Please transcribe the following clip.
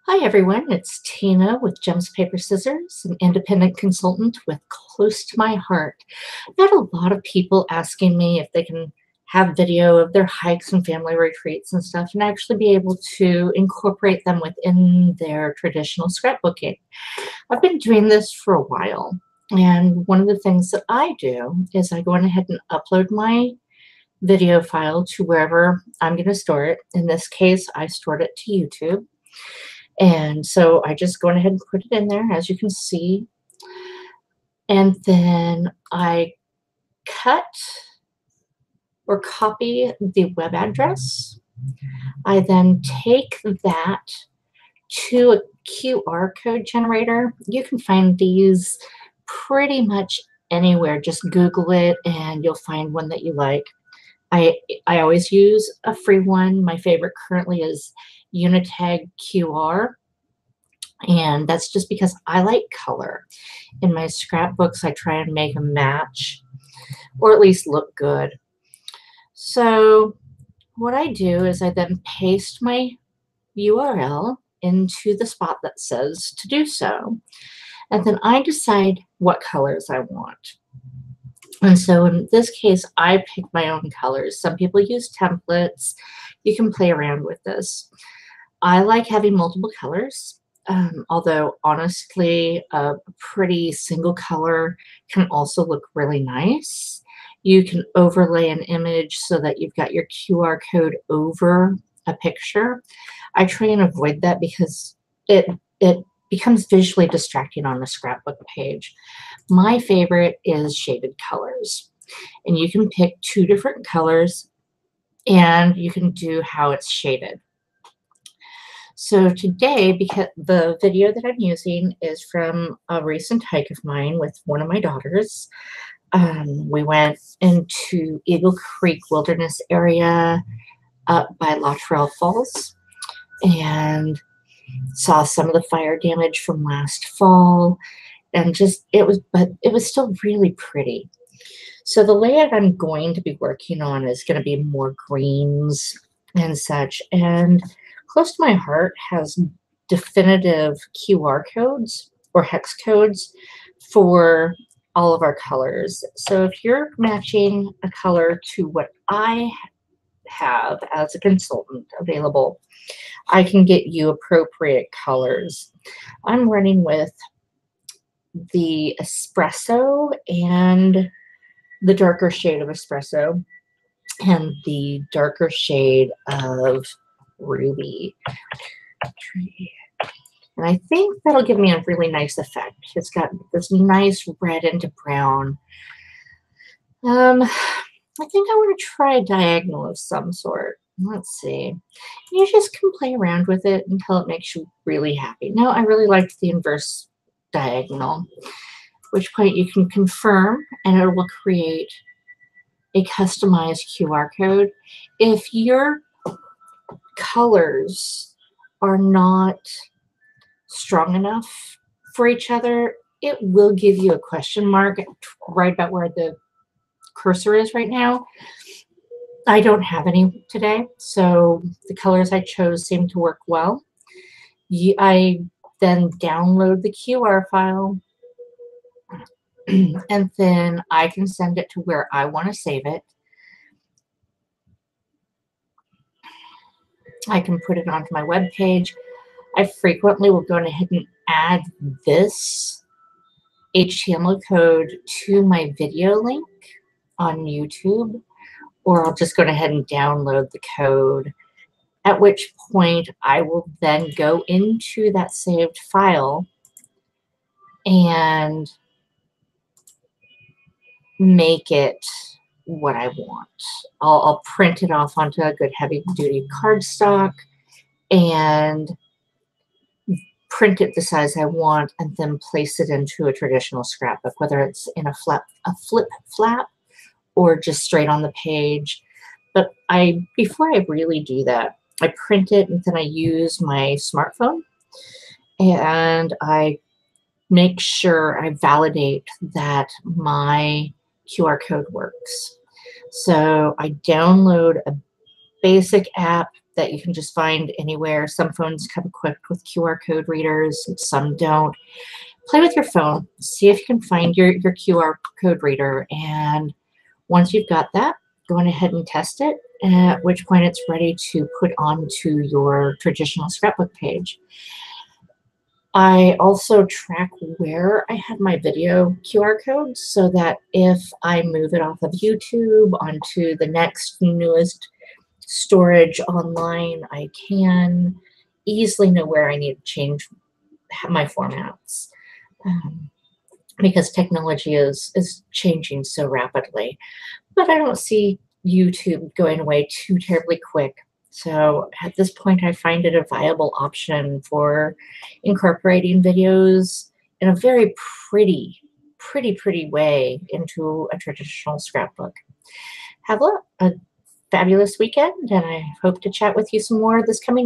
Hi everyone, it's Tina with Gems, Paper, Scissors, an independent consultant with close to my heart. I've had a lot of people asking me if they can have video of their hikes and family retreats and stuff and actually be able to incorporate them within their traditional scrapbooking. I've been doing this for a while, and one of the things that I do is I go ahead and upload my video file to wherever I'm going to store it. In this case, I stored it to YouTube. And so I just go ahead and put it in there, as you can see. And then I cut or copy the web address. I then take that to a QR code generator. You can find these pretty much anywhere. Just Google it and you'll find one that you like. I always use a free one. My favorite currently is Unitag QR. And that's just because I like color. In my scrapbooks, I try and make a match or at least look good. So what I do is I then paste my URL into the spot that says to do so. And then I decide what colors I want. And so in this case, I pick my own colors. Some people use templates. You can play around with this. I like having multiple colors. Although honestly, a pretty single color can also look really nice. You can overlay an image so that you've got your QR code over a picture. I try and avoid that because it becomes visually distracting on a scrapbook page. My favorite is shaded colors. And you can pick two different colors and you can do how it's shaded. So today, because the video that I'm using is from a recent hike of mine with one of my daughters. We went into Eagle Creek Wilderness area up by Luttrell Falls and saw some of the fire damage from last fall, and it was still really pretty. So the layout I'm going to be working on is going to be more greens and such, and close to my heart has definitive QR codes or hex codes for all of our colors. So if you're matching a color to what I have as a consultant available, I can get you appropriate colors. I'm running with the espresso and the darker shade of espresso and the darker shade of ruby. And I think that'll give me a really nice effect. It's got this nice red into brown. I think I want to try a diagonal of some sort. Let's see. You just can play around with it until it makes you really happy. Now, I really liked the inverse diagonal, which point you can confirm and it will create a customized QR code. If your colors are not strong enough for each other, it will give you a question mark right about where the cursor is right now. I don't have any today, so the colors I chose seem to work well. I then download the QR file and then I can send it to where I want to save it. I can put it onto my web page. I frequently will go ahead and add this HTML code to my video link on YouTube, or I'll just go ahead and download the code, at which point I will then go into that saved file and make it what I want. I'll print it off onto a good heavy-duty cardstock and print it the size I want and then place it into a traditional scrapbook, whether it's in a flip flap or just straight on the page. But before I really do that, I print it and then I use my smartphone and I make sure I validate that my QR code works. So I download a basic app that you can just find anywhere. Some phones come equipped with QR code readers, some don't. Play with your phone, see if you can find your QR code reader, and once you've got that, go on ahead and test it, at which point it's ready to put onto your traditional scrapbook page. I also track where I have my video QR codes so that if I move it off of YouTube onto the next newest storage online, I can easily know where I need to change my formats. Because technology is changing so rapidly. But I don't see YouTube going away too terribly quick. So at this point, I find it a viable option for incorporating videos in a very pretty way into a traditional scrapbook. Have a fabulous weekend, and I hope to chat with you some more this coming